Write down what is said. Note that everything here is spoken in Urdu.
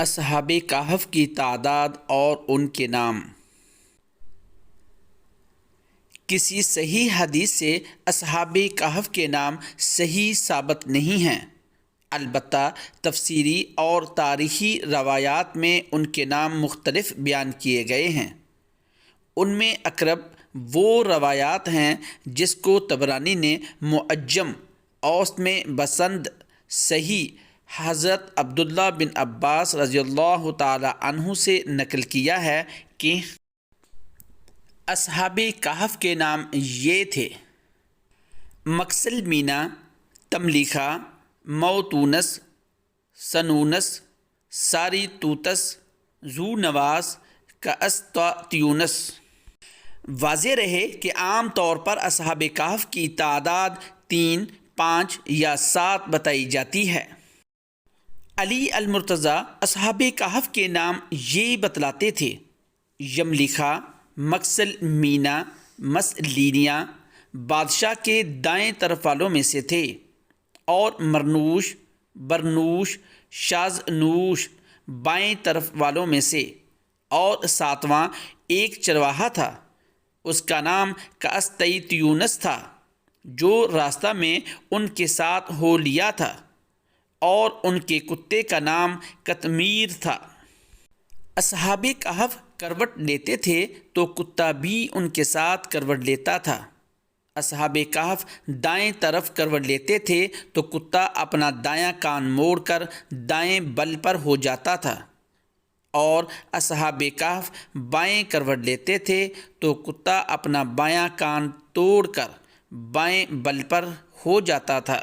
اصحاب کہف کی تعداد اور ان کے نام۔ کسی صحیح حدیث سے اصحاب کہف کے نام صحیح ثابت نہیں ہیں، البتہ تفسیری اور تاریخی روایات میں ان کے نام مختلف بیان کیے گئے ہیں۔ ان میں اقرب وہ روایات ہیں جس کو طبرانی نے معجم اوسط میں بسند صحیح حضرت عبداللہ بن عباس رضی اللہ تعالی عنہ سے نقل کیا ہے کہ اصحاب کہف کے نام یہ تھے: مکسل مینا، تملیخا، موتونس، سنونس، ساری توتس، ذو نواس، کاسطیونس۔ واضح رہے کہ عام طور پر اصحاب کہف کی تعداد 3، 5 یا 7 بتائی جاتی ہے۔ علی المرتضیٰ اصحاب کہف کے نام یہ بتلاتے تھے: یملیخا، مکسل مینا، مسلینیا بادشاہ کے دائیں طرف والوں میں سے تھے، اور مرنوش، برنوش، شازنوش بائیں طرف والوں میں سے، اور 7واں ایک چرواہا تھا، اس کا نام کاسطیونس تھا، جو راستہ میں ان کے ساتھ ہو لیا تھا، اور ان کے کتے کا نام قطمیر تھا۔ اصحاب کہف کروٹ لیتے تھے تو کتا بھی ان کے ساتھ کروٹ لیتا تھا۔ اصحاب کہف دائیں طرف کروٹ لیتے تھے تو کتا اپنا دایاں کان موڑ کر دائیں بل پر ہو جاتا تھا، اور اصحاب کہف بائیں کروٹ لیتے تھے تو کتا اپنا بایاں کان توڑ کر بائیں بل پر ہو جاتا تھا۔